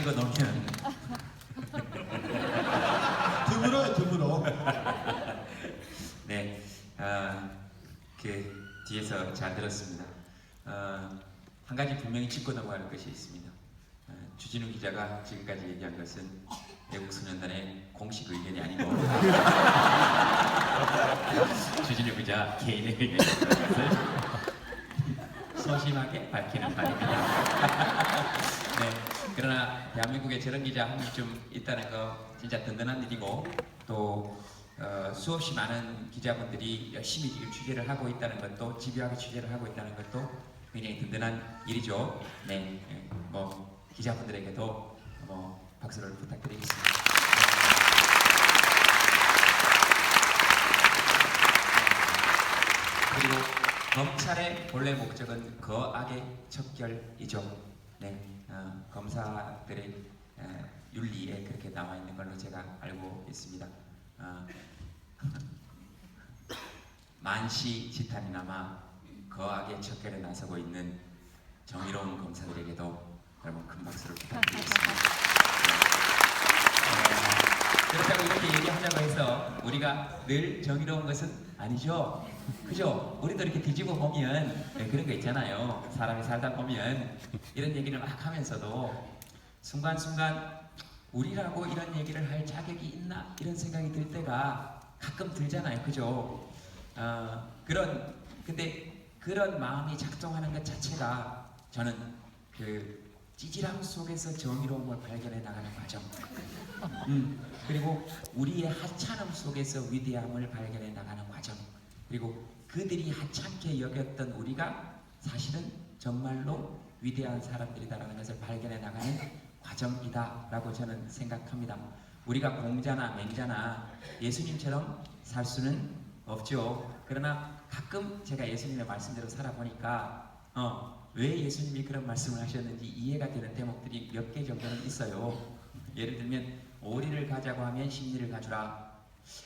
찍어 놓으면 드물어요, 드물어. 네, 그 뒤에서 잘 들었습니다. 한 가지 분명히 짚고 넘어갈 것이 있습니다. 주진우 기자가 지금까지 얘기한 것은 애국소년단의 공식 의견이 아니고 주진우 기자 개인의 의견이라는 것을 소심하게 밝히는 바입니다. 네, 그러나 대한민국에 저런 기자 한 명쯤 있다는 거 진짜 든든한 일이고 또 수없이 많은 기자분들이 열심히 지금 취재를 하고 있다는 것도 집요하게 취재를 하고 있다는 것도 굉장히 든든한 일이죠. 네, 뭐 기자분들에게도 박수를 부탁드리겠습니다. 그리고 검찰의 본래 목적은 거악의 척결이죠. 네, 검사들의 윤리에 그렇게 나와 있는 걸로 제가 알고 있습니다. 만시지탄이나마 거악의 척결에 나서고 있는 정의로운 검사들에게도 여러분 큰 박수를 부탁드리겠습니다. 그렇다고 이렇게 얘기하자고 해서 우리가 늘 정의로운 것은 아니죠. 그죠? 우리도 이렇게 뒤집어 보면 그런 거 있잖아요. 사람이 살다 보면 이런 얘기를 막 하면서도 순간순간 우리라고 이런 얘기를 할 자격이 있나? 이런 생각이 들 때가 가끔 들잖아요. 그죠? 근데 그런 마음이 작동하는 것 자체가 저는 그 찌질함 속에서 정의로움을 발견해 나가는 과정. 그리고 우리의 하찮음 속에서 위대함을 발견해 나가는 과정. 그리고 그들이 하찮게 여겼던 우리가 사실은 정말로 위대한 사람들이다라는 것을 발견해 나가는 과정이다라고 저는 생각합니다. 우리가 공자나 맹자나 예수님처럼 살 수는 없죠. 그러나 가끔 제가 예수님의 말씀대로 살아보니까 왜 예수님이 그런 말씀을 하셨는지 이해가 되는 대목들이 몇 개 정도는 있어요. 예를 들면 오리를 가자고 하면 심리를 가주라.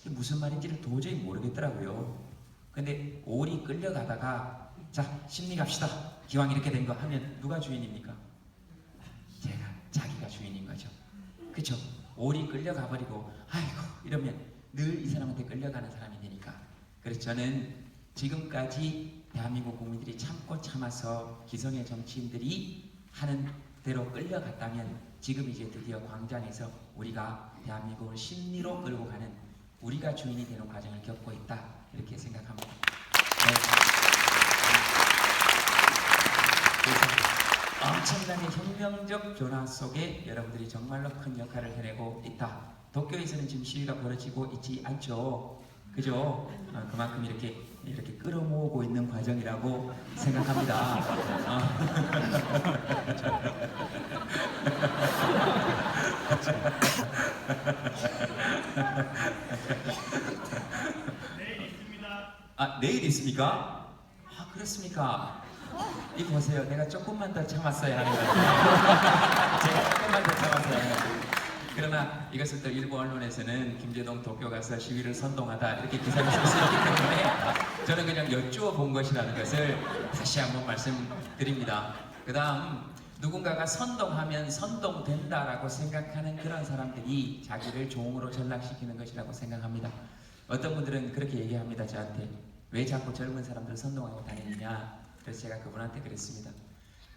이게 무슨 말인지를 도저히 모르겠더라고요. 근데 오리 끌려가다가 자 심리 갑시다. 기왕 이렇게 된 거 하면 누가 주인입니까? 자기가 주인인 거죠. 그쵸? 오리 끌려가 버리고 아이고 이러면 늘 이 사람한테 끌려가는 사람이 되니까. 그래서 저는 지금까지 대한민국 국민들이 참고 참아서 기성의 정치인들이 하는 대로 끌려갔다면 지금 이제 드디어 광장에서 우리가 대한민국을 심리로 끌고 가는 우리가 주인이 되는 과정을 겪고 있다 이렇게 생각합니다. 네. 엄청나게 혁명적 변화 속에 여러분들이 정말로 큰 역할을 해내고 있다. 도쿄에서는 지금 시위가 벌어지고 있지 않죠. 그죠? 그만큼 이렇게 끌어모으고 있는 과정이라고 생각합니다. 내일 있습니다. 내일 있습니까? 그렇습니까? 이 보세요. 내가 조금만 더 참았어야 하는 거예요. 제가 조금만 더 참았어야 하는 거예요. 그러나 이것을 또 일부 언론에서는 김재동 도쿄 가서 시위를 선동하다 이렇게 기사를 쓸 수 있기 때문에 저는 그냥 여쭈어 본 것이라는 것을 다시 한번 말씀드립니다. 그 다음 누군가가 선동하면 선동된다라고 생각하는 그런 사람들이 자기를 종으로 전락시키는 것이라고 생각합니다. 어떤 분들은 그렇게 얘기합니다. 저한테 왜 자꾸 젊은 사람들을 선동하고 다니느냐. 그래서 제가 그분한테 그랬습니다.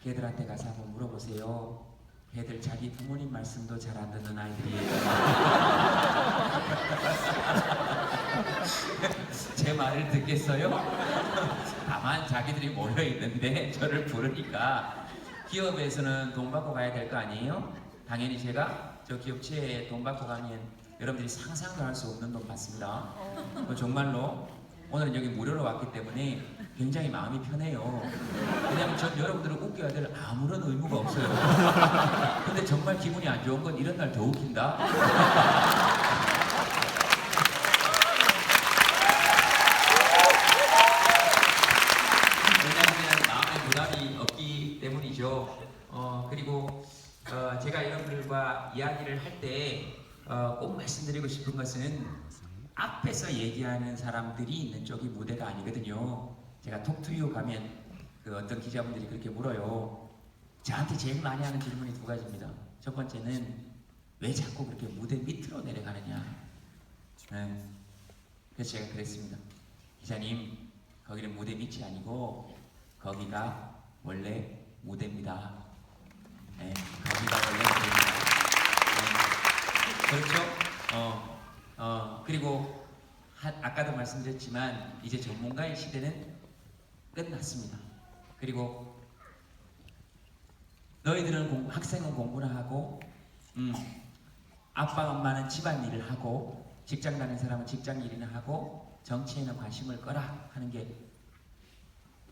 걔들한테 가서 한번 물어보세요. 걔들 자기 부모님 말씀도 잘 안 듣는 아이들이에요. 제 말을 듣겠어요? 다만 자기들이 모여있는데 저를 부르니까 기업에서는 돈 받고 가야 될 거 아니에요? 당연히 제가 저 기업체에 돈 받고 가면 여러분들이 상상도 할 수 없는 돈 받습니다. 정말로 오늘은 여기 무료로 왔기 때문에 굉장히 마음이 편해요. 왜냐면 전 여러분들을 웃겨야 될 아무런 의무가 없어요. 근데 정말 기분이 안 좋은 건 이런 날 더 웃긴다. 왜냐하면 마음에 부담이 없기 때문이죠. 그리고 제가 여러분들과 이야기를 할 때 꼭 말씀드리고 싶은 것은 앞에서 얘기하는 사람들이 있는 쪽이 무대가 아니거든요. 제가 톡투유 가면 그 어떤 기자분들이 그렇게 물어요. 저한테 제일 많이 하는 질문이 두 가지입니다. 첫 번째는 왜 자꾸 그렇게 무대 밑으로 내려가느냐. 그래서 제가 그랬습니다. 기자님, 거기는 무대 밑이 아니고 거기가 원래 무대입니다. 거기가 원래 무대입니다. 그렇죠? 그리고 아까도 말씀드렸지만 이제 전문가의 시대는 끝났습니다. 그리고 너희들은 학생은 공부나 하고 아빠 엄마는 집안일을 하고 직장 다니는 사람은 직장 일이나 하고 정치에는 관심을 꺼라 하는 게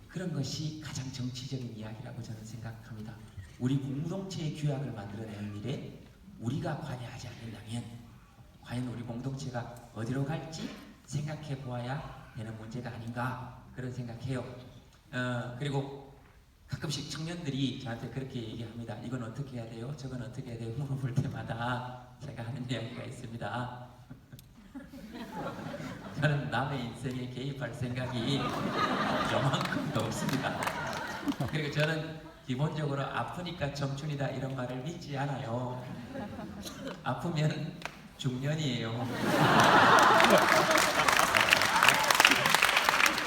그런 것이 가장 정치적인 이야기라고 저는 생각합니다. 우리 공동체의 규약을 만들어내는 일에 우리가 관여하지 않는다면 과연 우리 공동체가 어디로 갈지 생각해 보아야 되는 문제가 아닌가 그런 생각해요. 그리고 가끔씩 청년들이 저한테 그렇게 얘기합니다. 이건 어떻게 해야 돼요? 저건 어떻게 해야 돼요? 물어볼 때마다 제가 하는 이야기가 있습니다. 저는 남의 인생에 개입할 생각이 저만큼도 없습니다. 그리고 저는 기본적으로 아프니까 청춘이다 이런 말을 믿지 않아요. 아프면 중년이에요.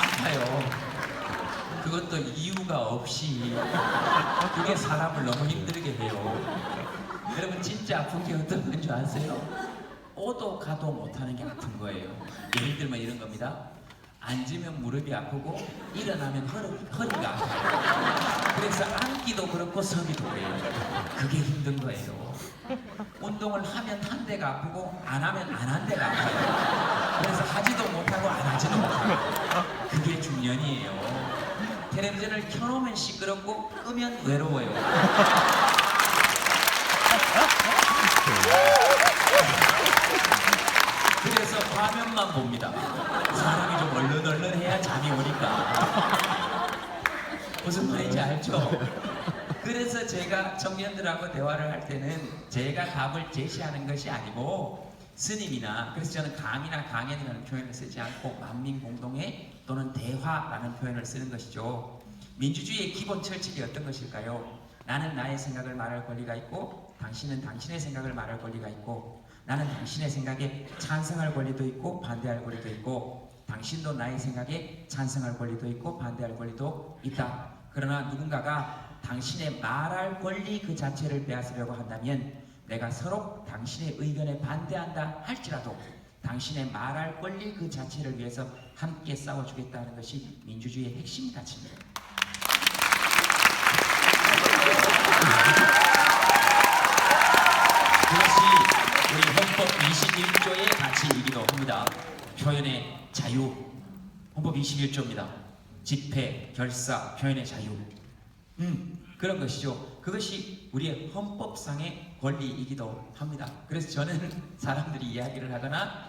아파요. 그것도 이유가 없이. 그게 사람을 너무 힘들게 해요. 여러분 진짜 아픈 게 어떤 건 줄 아세요? 오도 가도 못하는 게 아픈 거예요. 예를 들면 이런 겁니다. 앉으면 무릎이 아프고 일어나면 허리가 아파요. 그래서 앉기도 그렇고 서기도 그래요. 그게 힘든 거예요. 운동을 하면 한 대가 아프고 안 하면 안 한 대가 아파요. 그래서 하지도 못하고 안 하지도 못하고. 그게 중년이에요. 텔레비전을 켜놓으면 시끄럽고 끄면 외로워요. 그래서 화면만 봅니다. 사람이 좀 얼른얼른해야 잠이 오니까. 무슨 말인지 알죠? 그래서 제가 청년들하고 대화를 할 때는 제가 답을 제시하는 것이 아니고 스님이나, 그래서 저는 강의나 강연이라는 표현을 쓰지 않고 만민공동회 또는 대화라는 표현을 쓰는 것이죠. 민주주의의 기본 철칙이 어떤 것일까요? 나는 나의 생각을 말할 권리가 있고 당신은 당신의 생각을 말할 권리가 있고 나는 당신의 생각에 찬성할 권리도 있고 반대할 권리도 있고 당신도 나의 생각에 찬성할 권리도 있고 반대할 권리도 있다. 그러나 누군가가 당신의 말할 권리 그 자체를 빼앗으려고 한다면 내가 서로 당신의 의견에 반대한다 할지라도 당신의 말할 권리 그 자체를 위해서 함께 싸워주겠다는 것이 민주주의의 핵심 가치입니다. 그것이 우리 헌법 21조의 가치이기도 합니다. 표현의 자유, 헌법 21조입니다. 집회, 결사, 표현의 자유. 그런 것이죠. 그것이 우리의 헌법상의 권리이기도 합니다. 그래서 저는 사람들이 이야기를 하거나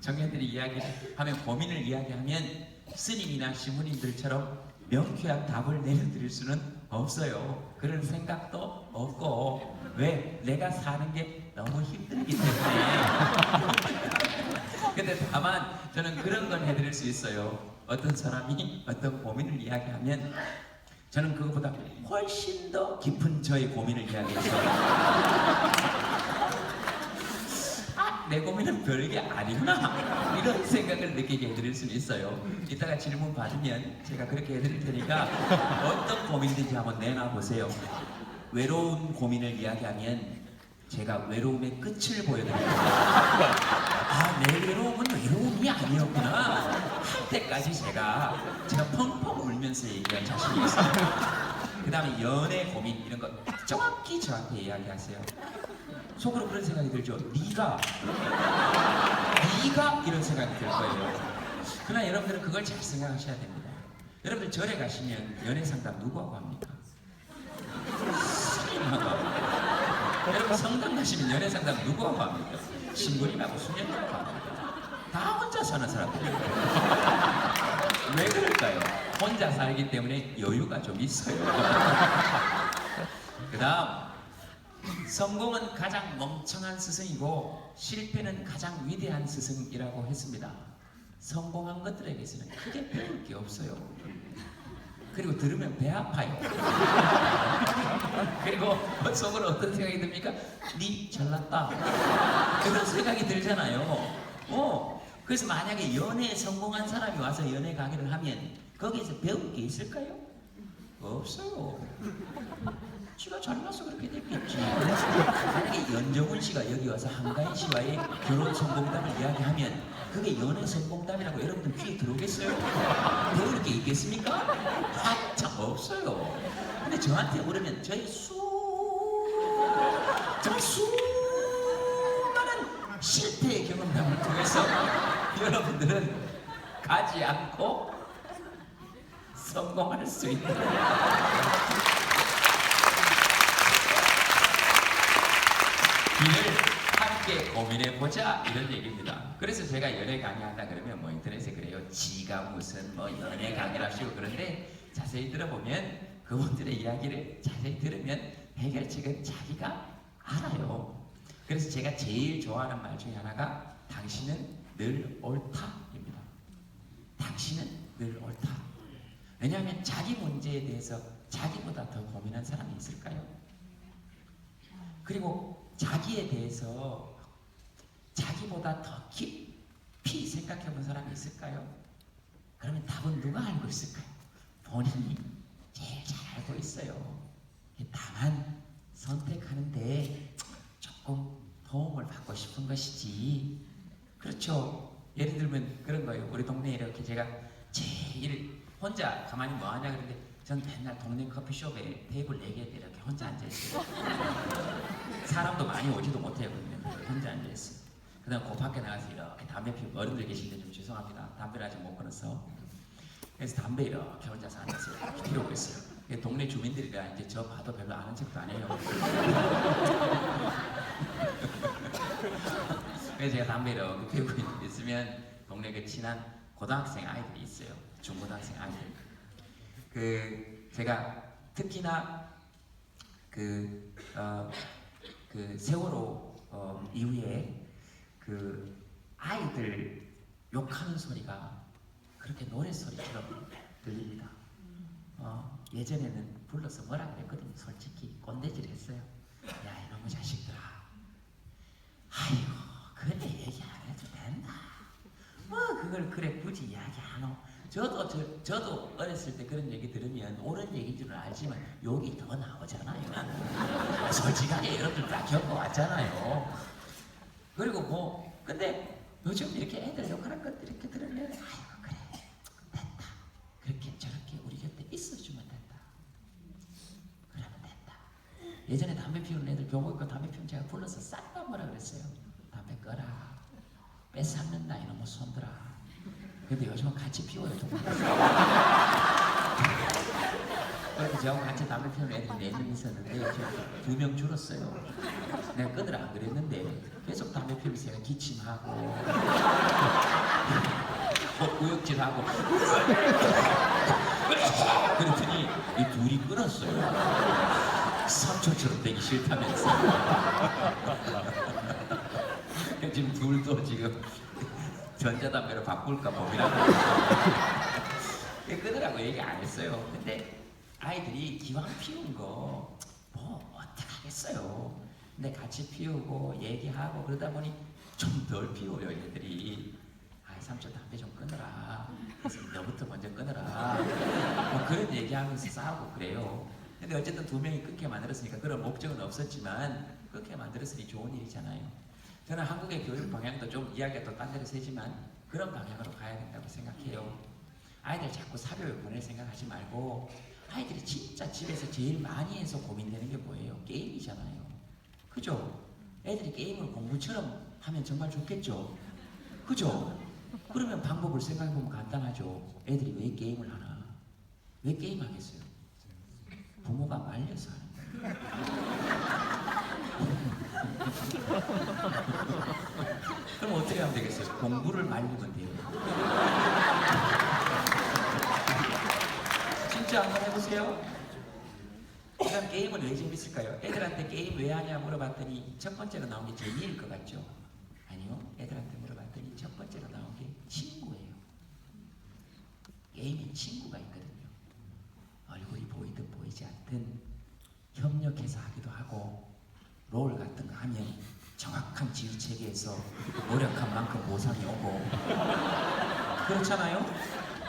청년들이 이야기를 하면 고민을 이야기하면 스님이나 시무님들처럼 명쾌한 답을 내려드릴 수는 없어요. 그런 생각도 없고 왜? 내가 사는 게 너무 힘들기 때문에. 근데 다만 저는 그런 건 해드릴 수 있어요. 어떤 사람이 어떤 고민을 이야기하면 저는 그것보다 훨씬 더 깊은 저의 고민을 이야기했어요. 내 고민은 별게 아니구나 이런 생각을 느끼게 해드릴 수는 있어요. 이따가 질문 받으면 제가 그렇게 해드릴 테니까 어떤 고민인지 한번 내놔보세요. 외로운 고민을 이야기하면 제가 외로움의 끝을 보여드릴게요. 아, 내 외로움은 외로움이 아니었구나 할 때까지 제가 펑펑 울면서 얘기할 자신이 있어요. 그 다음에 연애 고민 이런 거 정확히 저한테 이야기하세요. 속으로 그런 생각이 들죠. 네가 이런 생각이 들 거예요. 그러나 여러분들은 그걸 잘 생각하셔야 됩니다. 여러분들 절에 가시면 연애 상담 누구하고 합니까? 스님하고 합니다. 여러분 성당 가시면 연애 상담 누구하고 합니까? 신부님하고 수녀님하고 합니다. 다 혼자 사는 사람들이에요. 왜 그럴까요? 혼자 살기 때문에 여유가 좀 있어요. 그 다음 성공은 가장 멍청한 스승이고 실패는 가장 위대한 스승이라고 했습니다. 성공한 것들에게서는 크게 배울 게 없어요. 그리고 들으면 배 아파요. 그리고 속으로 어떤 생각이 듭니까? 니 잘났다. 그런 생각이 들잖아요. 그래서 만약에 연애에 성공한 사람이 와서 연애 강의를 하면 거기에서 배울 게 있을까요? 없어요. 지가 잘나서 그렇게 됐겠지. 만약에 연정훈 씨가 여기 와서 한가인 씨와의 결혼 성공담을 이야기하면 그게 연애 성공담이라고 여러분들 귀에 들어오겠어요? 배울 게 있겠습니까? 한참 없어요. 근데 저한테 물으면 저희 정말 수많은 실패의 경험담을 통해서 여러분들은 가지 않고 성공할 수 있다. 길을 함께 고민해보자 이런 얘기입니다. 그래서 제가 연애 강의한다 그러면 뭐 인터넷에 그래요. 지가 무슨 뭐 연애 강의라시고 그런데 자세히 들어보면 그분들의 이야기를 자세히 들으면 해결책은 자기가 알아요. 그래서 제가 제일 좋아하는 말 중에 하나가 당신은 늘 옳다입니다. 당신은 늘 옳다. 왜냐하면 자기 문제에 대해서 자기보다 더 고민한 사람이 있을까요? 그리고 자기에 대해서 자기보다 더 깊이 생각해 본 사람이 있을까요? 그러면 답은 누가 알고 있을까요? 본인이 제일 잘 알고 있어요. 다만 선택하는데 조금 도움을 받고 싶은 것이지. 그렇죠. 예를 들면 그런 거예요. 우리 동네에 이렇게 제가 제일 혼자 가만히 뭐 하냐 그러는데 전 맨날 동네 커피숍에 테이블 4개 이렇게 혼자 앉아있어요. 사람도 많이 오지도 못해요. 그러면 혼자 앉아있어요. 그 다음 그 밖에 나가서 이렇게 담배 피우고 어른들 계신데 좀 죄송합니다. 담배를 아직 못 끊었어. 그래서 담배 이렇게 혼자서 앉아서 이렇게 피우고 있어요. 동네 주민들이라 이제 저 봐도 별로 아는 척도 안 해요. 그래서 제가 담배 이렇게 피우고 있으면 동네 그 친한 고등학생 아이들이 있어요. 중고등학생 아이들. 제가 특히나 그 세월호 이후에 그 아이들 욕하는 소리가 그렇게 노랫소리처럼 들립니다. 예전에는 불러서 뭐라 그랬거든요. 솔직히 꼰대질 했어요. 야 이놈의 자식들아, 아이고 그런데 얘기 안 해도 된다. 뭐 그걸 그래 굳이 이야기 안 하고. 저도 어렸을 때 그런 얘기 들으면 옳은 얘기인 줄 알지만 욕이 더 나오잖아요. 솔직하게 여러분들 다 겪어왔잖아요. 그리고 뭐 근데 요즘 이렇게 애들 욕하는 것들 이렇게 들으면 아이고 그래 됐다. 그렇게 저렇게 우리 곁에 있어주면 된다. 그러면 된다. 예전에 담배 피우는 애들 교복 입고 담배 피우면 제가 불러서 싹다 뭐라 그랬어요. 담배 꺼라. 뺏삼는다 이놈의 손들아. 근데 요즘은 같이 피워요. 그래서 저하고 같이 담배 피우는 애들이 4명 있었는데 2명 줄었어요. 내가 끊으라 안 그랬는데 계속 담배 피우면서 제가 기침하고 구역질하고 그랬더니 이 둘이 끊었어요. 삼촌처럼 되기 싫다면서. 지금 둘도 지금 전자담배로 바꿀까 고민하고 끊으라고 얘기 안 했어요. 근데 아이들이 기왕 피운 거 뭐 어떡하겠어요. 근데 같이 피우고 얘기하고 그러다 보니 좀 덜 피워요. 얘들이 삼촌 담배 좀 끊어라. 그래서 너부터 먼저 끊어라. 뭐 그런 얘기하면서 싸우고 그래요. 근데 어쨌든 2명이 끊게 만들었으니까 그런 목적은 없었지만 끊게 만들었으니 좋은 일이잖아요. 저는 한국의 교육 방향도 좀 이야기가 또 딴 데로 세지만 그런 방향으로 가야 된다고 생각해요. 아이들 자꾸 사교육 보낼 생각하지 말고 아이들이 진짜 집에서 제일 많이 해서 고민되는 게 뭐예요? 게임이잖아요. 그죠? 애들이 게임을 공부처럼 하면 정말 좋겠죠? 그죠? 그러면 방법을 생각해보면 간단하죠. 애들이 왜 게임을 하나? 왜 게임하겠어요? 부모가 말려서 하는 거예요. 그럼 어떻게 하면 되겠어요? 공부를 말리면 돼요. 진짜 한번 해보세요. 그럼 게임은 왜 재밌을까요? 애들한테 게임 왜 하냐 물어봤더니 첫 번째로 나온 게 재미일 것 같죠? 아니요. 애들한테 물어봤더니 첫 번째로 나온 게 친구예요. 게임에 친구가 있거든요. 얼굴이 보이든 보이지 않든 협력해서 하기도 하고 롤 같은 거 하면 정확한 지휘 체계에서 노력한 만큼 보상이 오고 그렇잖아요?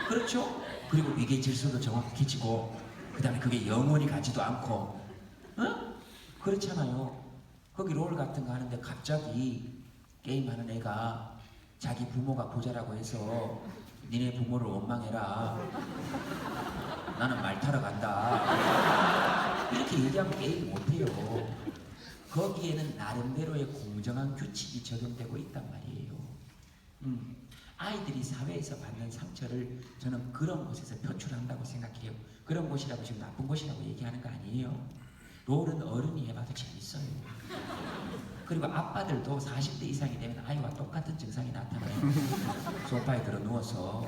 그렇죠? 그리고 위계 질서도 정확해지고 그 다음에 그게 영원히 가지도 않고 그렇잖아요. 거기 롤 같은 거 하는데 갑자기 게임하는 애가 자기 부모가 부자라고 해서 니네 부모를 원망해라, 나는 말 타러 간다, 이렇게 얘기하면 게임 못해요. 거기에는 나름대로의 공정한 규칙이 적용되고 있단 말이에요. 아이들이 사회에서 받는 상처를 저는 그런 곳에서 표출한다고 생각해요. 그런 곳이라고 지금 나쁜 곳이라고 얘기하는 거 아니에요. 롤은 어른이 해봐도 재밌어요. 그리고 아빠들도 40대 이상이 되면 아이와 똑같은 증상이 나타나요. 소파에 들어 누워서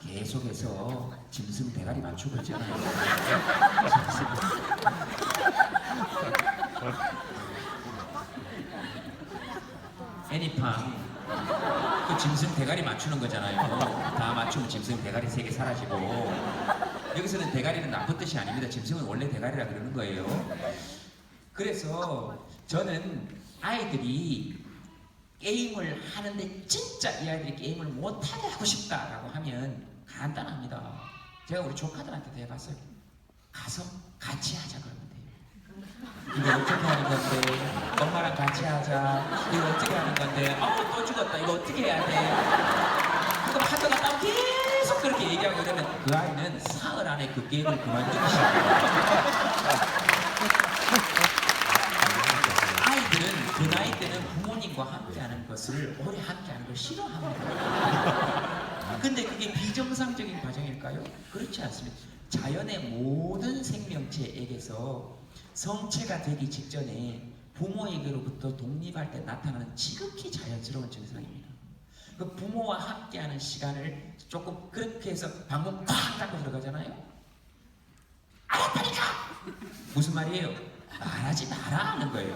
계속해서 짐승 대가리 맞추고 있잖아요. 애니팡 그 짐승 대가리 맞추는 거잖아요. 다 맞추면 짐승 대가리 3개 사라지고. 여기서는 대가리는 나쁜 뜻이 아닙니다. 짐승은 원래 대가리라 그러는 거예요. 그래서 저는 아이들이 게임을 하는데 진짜 이 아이들이 게임을 못하게 하고 싶다라고 하면 간단합니다. 제가 우리 조카들한테도 해봤어요. 가서 같이 하자 그러면 돼요. 이거 어떻게 하는 건데? 엄마랑 같이 하자. 이거 어떻게 하는 건데? 또 죽었다. 이거 어떻게 해야 돼? 그거 하다가 딱 계속 그렇게 얘기하고 그러면 그 아이는 사흘 안에 그 게임을 그만두기 시작해요. 아이들은 그 나이 때는 부모님과 함께하는 것을 오래 함께하는 걸 싫어합니다. 근데 그게 비정상적인 과정일까요? 그렇지 않습니다. 자연의 모든 생명체에게서 성체가 되기 직전에 부모에게로부터 독립할 때 나타나는 지극히 자연스러운 증상입니다. 그 부모와 함께하는 시간을 조금 그렇게 해서 방문 꽉 닫고 들어가잖아요. 알았다니까! 무슨 말이에요? 말하지 마라 하는 거예요.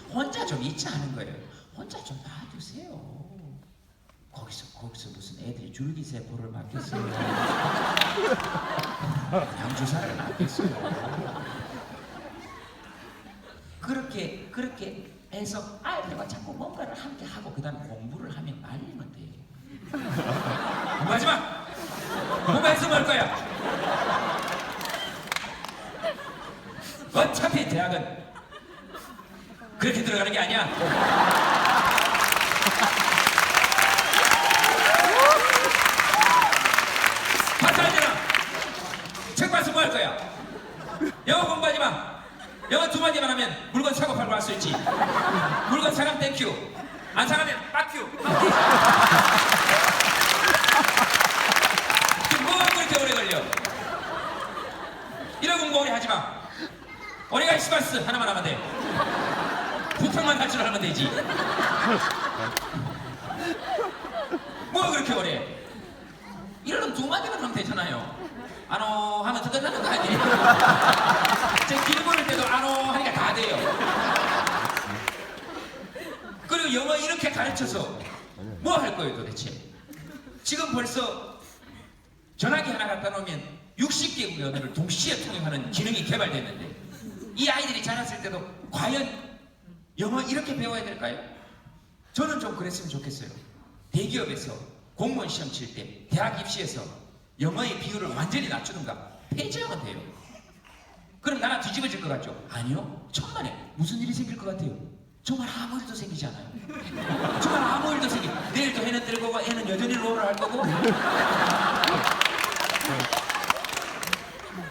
혼자 좀 있자 하는 거예요. 혼자 좀 놔두세요. 거기서 무슨 애들이 줄기세포를 맞겠어요. 양주사를 맞겠어요. 그렇게 해서 아이들과 자꾸 뭔가를 함께 하고 그 다음에 공부를 하면 말리면 돼요. 공부하지 마! 공부해서 뭘 거야? 어차피 대학은 그렇게 들어가는 게 아니야. 박사님아, 책 봐서 뭐 할 거야? 영어 공부하지 마. 영어 2마디만 하면 물건 사고 팔고 할 수 있지. 물건 사람 땡큐, 안 사가면 빠큐. 뭐가 그렇게 오래 걸려? 이런 공부 오래 하지 마. 오래가 익스파스 하나만 하면 돼. 부평만 할 줄 알면 되지. 뭐가 그렇게 오래? 이러면 2마디만 하면 되잖아요. 안오 하면 더 끝나는 거 아니에요? 제 길 보낼 때도 안오 하니까 다 돼요. 그리고 영어 이렇게 가르쳐서 뭐 할 거예요 도대체? 지금 벌써 전화기 하나 갖다 놓으면 60개국의 언어를 동시에 통역하는 기능이 개발됐는데 이 아이들이 자랐을 때도 과연 영어 이렇게 배워야 될까요? 저는 좀 그랬으면 좋겠어요. 대기업에서 공무원 시험 칠 때 대학 입시에서 영어의 비율을 완전히 낮추든가 폐지하면 돼요. 그럼 나라 뒤집어질 것 같죠? 아니요. 천만에 무슨 일이 생길 것 같아요? 정말 아무 일도 생기지 않아요. 정말 아무 일도 내일도 해는 뜰 거고 애는 여전히 롤을 할 거고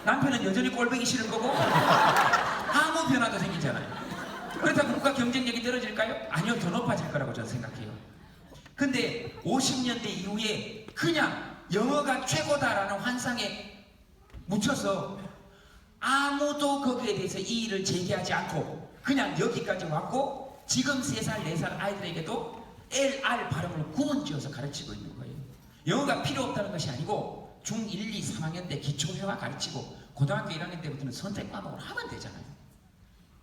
남편은 여전히 꼴보기 싫은 거고 아무 변화도 생기지 않아요. 그렇다고 국가 경쟁력이 떨어질까요? 아니요. 더 높아질 거라고 저는 생각해요. 근데 50년대 이후에 그냥 영어가 최고다라는 환상에 묻혀서 아무도 거기에 대해서 이의를 제기하지 않고 그냥 여기까지 왔고 지금 3살, 4살 아이들에게도 LR 발음을 구분지어서 가르치고 있는 거예요. 영어가 필요 없다는 것이 아니고 중1, 2, 3학년 때 기초회화 가르치고 고등학교 1학년 때부터는 선택 과목을 하면 되잖아요.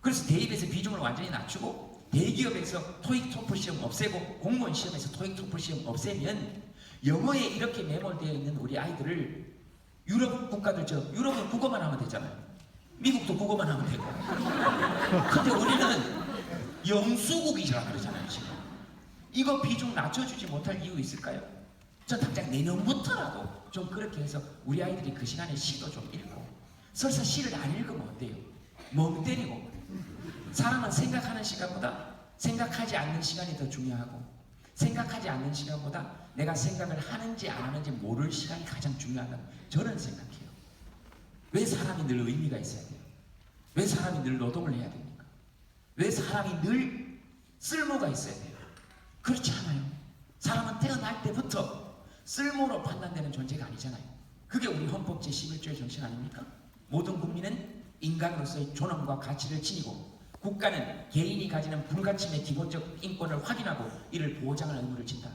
그래서 대입에서 비중을 완전히 낮추고 대기업에서 토익 토플 시험 없애고 공무원 시험에서 토익 토플 시험 없애면 영어에 이렇게 매몰되어 있는 우리 아이들을 유럽 국가들처럼 유럽은 국어만 하면 되잖아요. 미국도 국어만 하면 되고. 근데 우리는 영수국이라 그러잖아요. 지금 이거 비중 낮춰주지 못할 이유 있을까요? 전 당장 내년부터라도 좀 그렇게 해서 우리 아이들이 그 시간에 시도 좀 읽고, 설사 시를 안 읽으면 어때요? 멍 때리고. 사람은 생각하는 시간보다 생각하지 않는 시간이 더 중요하고, 생각하지 않는 시간보다 내가 생각을 하는지 안 하는지 모를 시간이 가장 중요하다고 저는 생각해요. 왜 사람이 늘 의미가 있어야 돼요? 왜 사람이 늘 노동을 해야 됩니까? 왜 사람이 늘 쓸모가 있어야 돼요? 그렇지 않아요. 사람은 태어날 때부터 쓸모로 판단되는 존재가 아니잖아요. 그게 우리 헌법 제11조의 정신 아닙니까? 모든 국민은 인간으로서의 존엄과 가치를 지니고, 국가는 개인이 가지는 불가침의 기본적 인권을 확인하고 이를 보장할 의무를 진다.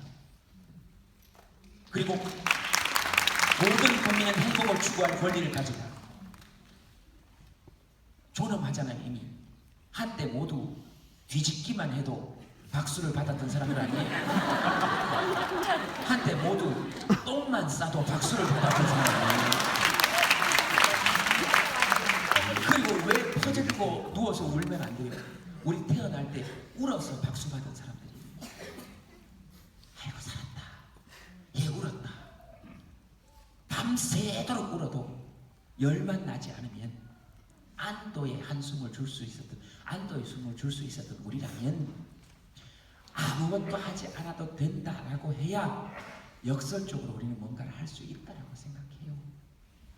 그리고 모든 국민은 행복을 추구할 권리를 가진다. 존엄하잖아요. 이미 한때 모두 뒤집기만 해도 박수를 받았던 사람들 아니에요? 한때 모두 똥만 싸도 박수를 받았던 사람들 아니에요? 그리고 왜 퍼져들고 누워서 울면 안 돼요? 우리 태어날 때 울어서 박수 받은 사람들이. 아이고 살았다. 얘 울었다. 밤새도록 울어도 열만 나지 않으면 안도의 한숨을 줄 수 있었던, 안도의 숨을 줄 수 있었던 우리라면 아무것도 하지 않아도 된다라고 해야 역설적으로 우리는 뭔가를 할 수 있다라고 생각해요.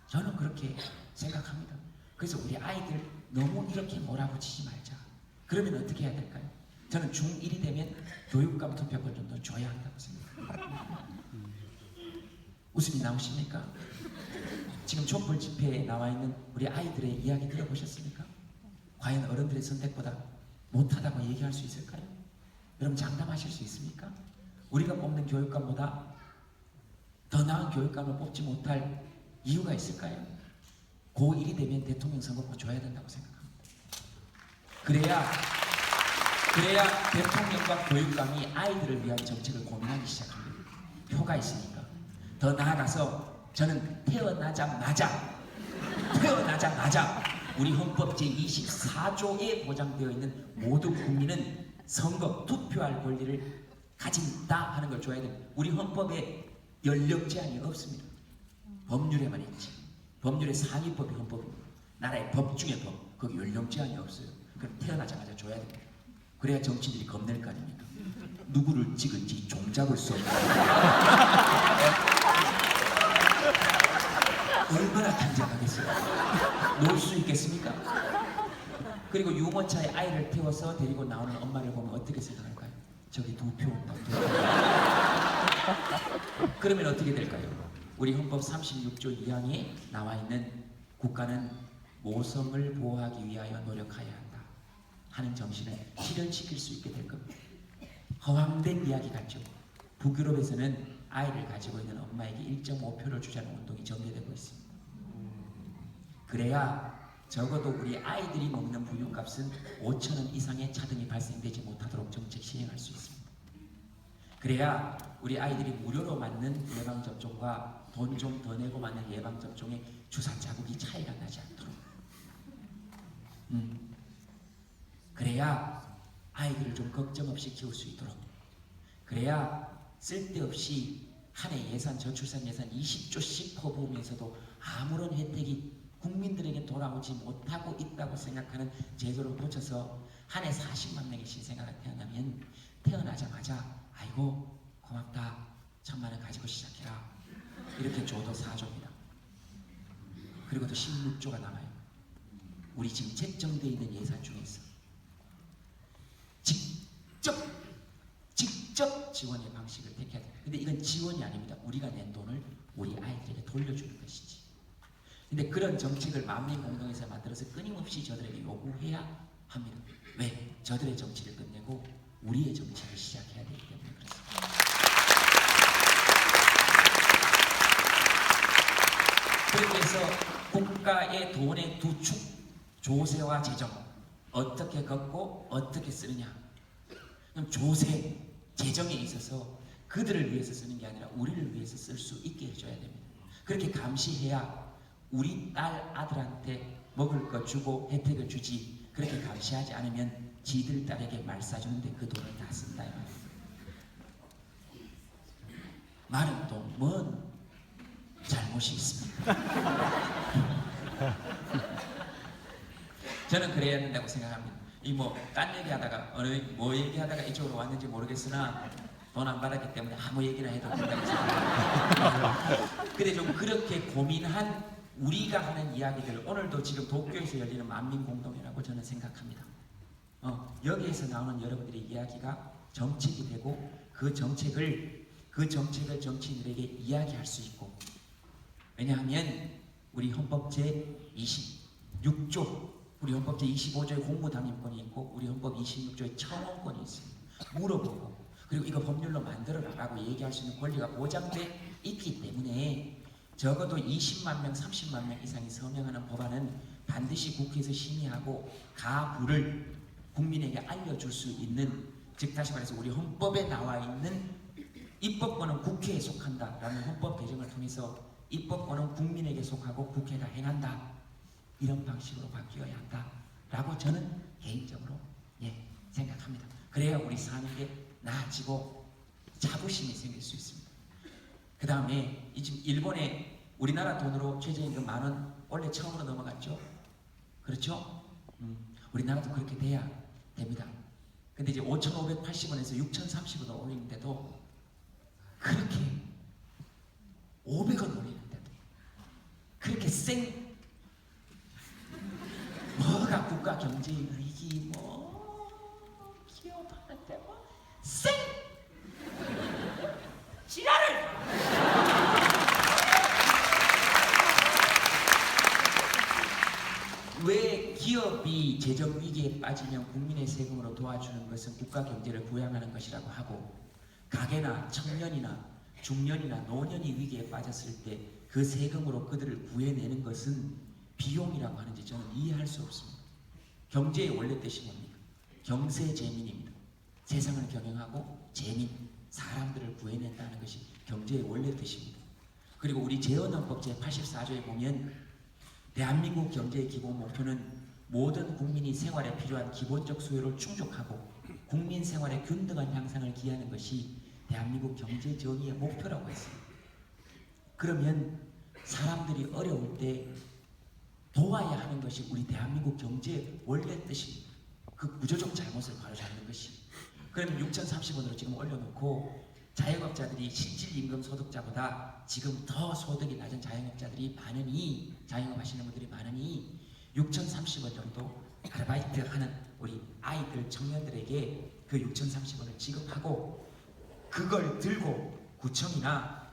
저는 그렇게 생각합니다. 그래서 우리 아이들 너무 이렇게 몰아붙이지 말자. 그러면 어떻게 해야 될까요? 저는 중1이 되면 교육감 투표권 좀 더 줘야 한다고 생각합니다. 웃음이 나오십니까? 지금 촛불 집회에 나와 있는 우리 아이들의 이야기 들어보셨습니까? 과연 어른들의 선택보다 못하다고 얘기할 수 있을까요? 여러분 장담하실 수 있습니까? 우리가 뽑는 교육감보다 더 나은 교육감을 뽑지 못할 이유가 있을까요? 고1이 되면 대통령 선거권 줘야 된다고 생각합니다. 그래야 대통령과 교육감이 아이들을 위한 정책을 고민하기 시작합니다. 표가 있으니까. 더 나아가서 저는 태어나자마자 우리 헌법 제24조에 보장되어 있는 모든 국민은 선거, 투표할 권리를 가진다 하는 걸 줘야 됩니다. 우리 헌법에 연령 제한이 없습니다. 법률에만 있지. 법률의 상위법이 헌법입니다. 나라의 법 중에 법. 거기 연령 제한이 없어요. 그럼 태어나자마자 줘야 됩니다. 그래야 정치인들이 겁낼 거 아닙니까? 누구를 찍을지 종잡을 수 없는 얼마나 탄장하겠어요? 놀 수 있겠습니까? 그리고 유모차에 아이를 태워서 데리고 나오는 엄마를 보면 어떻게 생각할까요? 저기 2표 온다. 그러면 어떻게 될까요? 우리 헌법 36조 2항에 나와 있는 국가는 모성을 보호하기 위하여 노력해야 한다 하는 정신을 실현시킬 수 있게 될 겁니다. 허황된 이야기 같죠? 북유럽에서는 아이를 가지고 있는 엄마에게 1.5표를 주자는 운동이 전개되고 있습니다. 그래야 적어도 우리 아이들이 먹는 부유값은 5,000원 이상의 차등이 발생되지 못하도록 정책 시행할 수 있습니다. 그래야 우리 아이들이 무료로 맞는 예방접종과 돈 좀 더 내고 맞는 예방접종의 주사 자국이 차이가 나지 않도록. 그래야 아이들을 좀 걱정 없이 키울 수 있도록. 그래야 쓸데없이 한 해 예산, 저출산 예산 20조씩 퍼부으면서도 아무런 혜택이 국민들에게 돌아오지 못하고 있다고 생각하는 제도를 고쳐서 한 해 40만 명의 신생아가 태어나면 태어나자마자 아이고 고맙다 1,000만 원 가지고 시작해라 이렇게 줘도 4조입니다. 그리고 또 16조가 남아요. 우리 지금 책정되어 있는 예산 중에서 직접 지원의 방식을 택해야 돼요. 근데 이건 지원이 아닙니다. 우리가 낸 돈을 우리 아이들에게 돌려주는 것이지. 근데 그런 정책을 만민공동에서 만들어서 끊임없이 저들에게 요구해야 합니다. 왜? 저들의 정치를 끝내고 우리의 정치를 시작해야 되기 때문에 그렇습니다. 그렇게 해서 국가의 돈의 두 축, 조세와 재정 어떻게 걷고 어떻게 쓰느냐. 그럼 조세, 재정에 있어서 그들을 위해서 쓰는 게 아니라 우리를 위해서 쓸 수 있게 해줘야 됩니다. 그렇게 감시해야 우리 딸 아들한테 먹을 거 주고 혜택을 주지. 그렇게 감시하지 않으면 지들 딸에게 말 사주는데 그 돈을 다 쓴다. 말은 또 뭔 잘못이 있습니다. 저는 그래야 된다고 생각합니다. 이 뭐 딴 얘기하다가 어느 뭐 얘기하다가 이쪽으로 왔는지 모르겠으나 돈 안 받았기 때문에 아무 얘기나 해도 된다고 생각합니다. 근데 좀 그렇게 고민한 우리가 하는 이야기들, 오늘도 지금 도쿄에서 열리는 만민공동회라고 저는 생각합니다. 여기에서 나오는 여러분들의 이야기가 정책이 되고 그 정책을 정치인들에게 이야기할 수 있고, 왜냐하면 우리 헌법 제26조, 우리 헌법 제25조에 공무당임권이 있고 우리 헌법 26조에 청원권이 있습니다. 물어보고 그리고 이거 법률로 만들어라라고 얘기할 수 있는 권리가 보장돼 있기 때문에 적어도 20만 명, 30만 명 이상이 서명하는 법안은 반드시 국회에서 심의하고 가부를 국민에게 알려줄 수 있는, 즉 다시 말해서 우리 헌법에 나와 있는 입법권은 국회에 속한다라는 헌법 개정을 통해서 입법권은 국민에게 속하고 국회가 행한다. 이런 방식으로 바뀌어야 한다라고 저는 개인적으로 생각합니다. 그래야 우리 사는 게 나아지고 자부심이 생길 수 있습니다. 그 다음에 지금 일본에 우리나라 돈으로 최저임금 10,000원 원래 처음으로 넘어갔죠. 그렇죠? 우리나라도 그렇게 돼야 됩니다. 근데 이제 5,580원에서 6,030원을 올리는데도 그렇게 500원 올리는데도 그렇게 뭐가 국가 경제 위기 기업하는데 지랄을 왜 기업이 재정 위기에 빠지면 국민의 세금으로 도와주는 것은 국가 경제를 부양하는 것이라고 하고, 가게나 청년이나 중년이나 노년이 위기에 빠졌을 때 그 세금으로 그들을 구해내는 것은 비용이라고 하는지 저는 이해할 수 없습니다. 경제의 원래 뜻이 뭡니까? 경세재민입니다. 세상을 경영하고 재민, 사람들을 구해낸다는 것이 경제의 원래 뜻입니다. 그리고 우리 재헌헌법 제84조에 보면 대한민국 경제의 기본 목표는 모든 국민이 생활에 필요한 기본적 수요를 충족하고 국민 생활의 균등한 향상을 기하는 것이 대한민국 경제 정의의 목표라고 했습니다. 그러면 사람들이 어려울 때 도와야 하는 것이 우리 대한민국 경제의 원래 뜻입니다. 그 구조적 잘못을 바로잡는 것이. 그러면 6,030원으로 지금 올려놓고 자영업자들이 실질임금 소득자보다 지금 더 소득이 낮은 자영업자들이 많으니, 자영업 하시는 분들이 많으니 6,030원 정도 아르바이트 하는 우리 아이들, 청년들에게 그 6,030원을 지급하고 그걸 들고 구청이나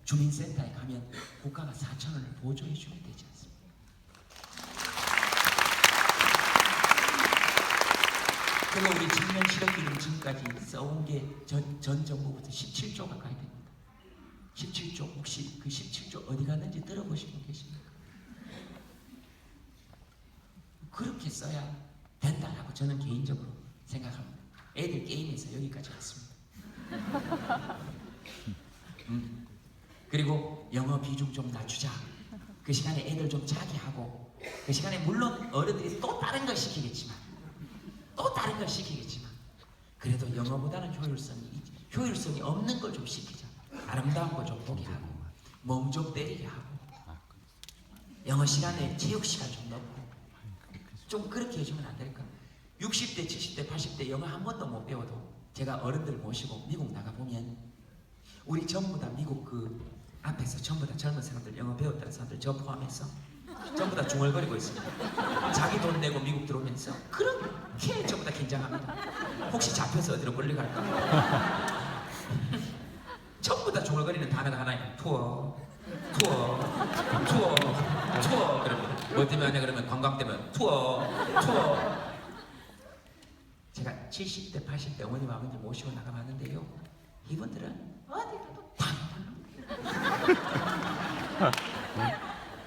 주민센터에 가면 국가가 4,000원을 보조해 주면 되지 않습니까? 그리고 우리 청년 실업기금 지금까지 써온 게 전 정부부터 17조 가까이 됩니다. 17조, 혹시 그 17조 어디 갔는지 들어보신 분 계십니까? 그렇게 써야 된다라고 저는 개인적으로 생각합니다. 애들 게임에서 여기까지 왔습니다. 그리고 영어 비중 좀 낮추자. 그 시간에 애들 좀 자게 하고, 그 시간에 물론 어른들이 또 다른 걸 시키겠지만 그래도 영어보다는 효율성이 없는 걸 좀 시키자. 아름다운 거 좀 보게 하고, 멍 좀 때리게 하고, 영어 시간에 체육 시간 좀 넣고, 좀 그렇게 해주면 안 될까? 60대, 70대, 80대 영어 한 번도 못 배워도 제가 어른들 모시고 미국 나가보면 우리 전부 다 미국 그 앞에서 전부 다 젊은 사람들, 영어 배웠다는 사람들 저 포함해서 전부 다 중얼거리고 있습니다. 자기 돈 내고 미국 들어오면서 그렇게 전부 다 긴장합니다. 혹시 잡혀서 어디로 끌려갈까? 전부 다 중얼거리는 단어가 하나예요. 투어 그러면 뭐 때문에 하냐 그러면 관광 때문에 투어. 제가 70대 80대 어머님 아버지 모시고 나가봤는데요, 이분들은 어디 가도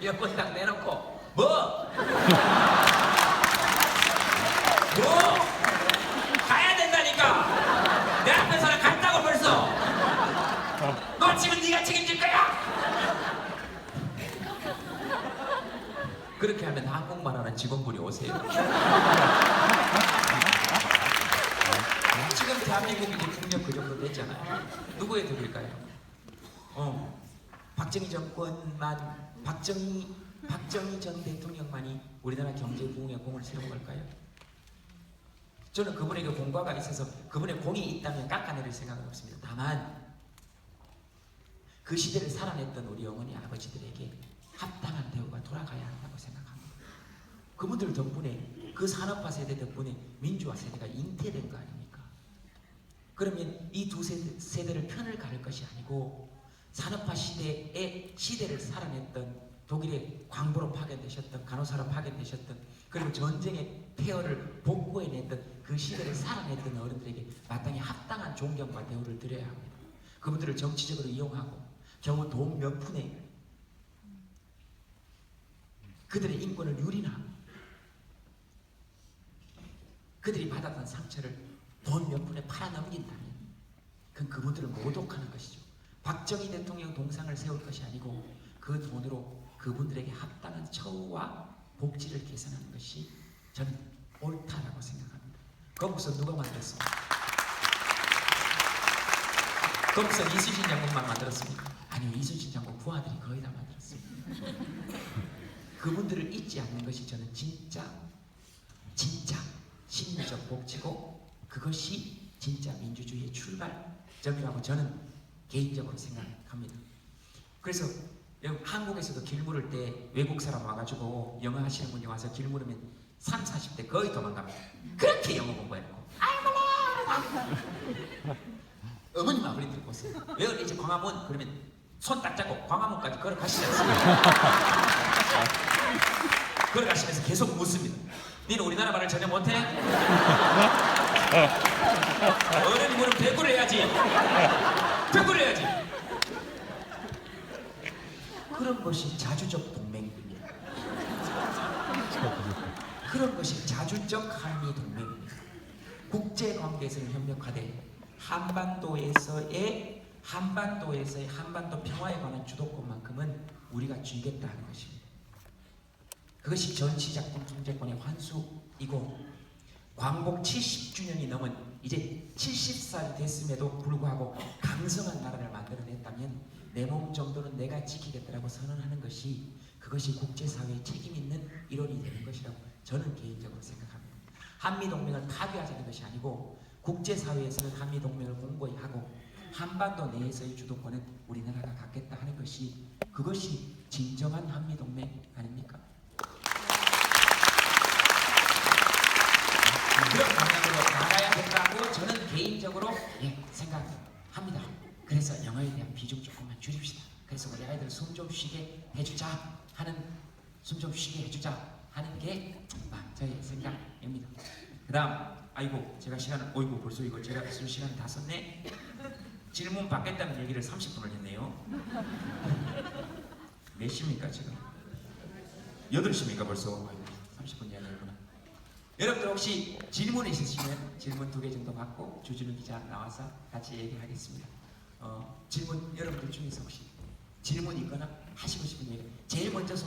여권 딱 내놓고 뭐 가야 된다니까. 내 앞에서는 갔다고 벌써. 너 지금 네가 책임질 거야. 그렇게 하면 한국말하는 직원분이 오세요. 지금 대한민국이 이제 국력 그 정도 됐잖아요. 누구에 드릴까요? 박정희 정권만, 박정희 전 대통령만이 우리나라 경제 부흥에 공을 세운 걸까요? 저는 그분에게 공과가 있어서 그분의 공이 있다면 깎아내릴 생각은 없습니다. 다만 그 시대를 살아냈던 우리 어머니 아버지들에게 합당한 대우가 돌아가야 한다고 생각합니다. 그분들 덕분에, 그 산업화 세대 덕분에 민주화 세대가 잉태된 거 아닙니까? 그러면 이 두 세대를 편을 가를 것이 아니고 산업화 시대의 시대를 살아냈던, 독일의 광부로 파견되셨던, 간호사로 파견되셨던, 그리고 전쟁의 폐허를 복구해냈던 그 시대를 살아냈던 어른들에게 마땅히 합당한 존경과 대우를 드려야 합니다. 그분들을 정치적으로 이용하고 겨우 돈 몇 푼에 그들의 인권을 유린하고 그들이 받았던 상처를 돈 몇 푼에 팔아넘긴다면 그건 그분들을 모독하는 것이죠. 박정희 대통령 동상을 세울 것이 아니고 그 돈으로 그분들에게 합당한 처우와 복지를 개선하는 것이 저는 옳다라고 생각합니다. 거기서 누가 만들었습니까? 거기서 이순신 장군만 만들었습니까? 아니요, 이순신 장군 부하들이 거의 다 만들었습니다. 그분들을 잊지 않는 것이 저는 진짜 심리적 복지고 그것이 진짜 민주주의의 출발점이라고 저는 개인적으로 생각합니다. 그래서 한국에서도 길 물을 때 외국 사람 와가지고 영어 하시는 분이 와서 길 물으면 30, 40대 거의 도망갑니다. 그렇게 영어 공부해놓고 어머님 아버님들 보세요. 왜 이제 광화문 그러면 손 딱 잡고 광화문까지 걸어가시지 않습니까? 걸어가시면서 계속 묻습니다. 니는 우리나라 말을 전혀 못해? 어른이 물으면 대꾸를 해야지. 대꾸를 해야지. 그런 것이 자주적 동맹입니다. 그런 것이 자주적 한미 동맹입니다. 국제관계에서는 협력하되 한반도에서의 한반도 평화에 관한 주도권만큼은 우리가 쥐겠다 하는 것입니다. 그것이 전시작품 통제권의 환수이고 광복 70주년이 넘은 이제 70살이 됐음에도 불구하고 강성한 나라를 만들어냈다면 내 몸 정도는 내가 지키겠다라고 선언하는 것이 그것이 국제사회의 책임 있는 일원이 되는 것이라고 저는 개인적으로 생각합니다. 한미동맹을 파괴하자는 것이 아니고 국제사회에서는 한미동맹을 공고히 하고 한반도 내에서의 주도권은 우리나라가 갖겠다 하는 것이 그것이 진정한 한미동맹 아닙니까? 그런 방향으로 나가야 된다고 저는 개인적으로 생각합니다. 그래서 영어에 대한 비중 조금만 줄입시다. 그래서 우리 아이들 숨 좀 쉬게 해주자 하는 게 저의 생각입니다. 그 다음 제가 시간을 벌써 이거 제가 쓸 시간이 다 썼네. 질문 받겠다는 얘기를 30분을 했네요. 몇 시입니까 지금? 8시입니까 벌써? 30분 이야기했구나. 여러분들 혹시 질문 있으시면 질문 2개 정도 받고 주진우 기자 나와서 같이 얘기하겠습니다. 질문 여러분들 중에서 혹시 질문 있거나 하시고 싶은 얘기 제일 먼저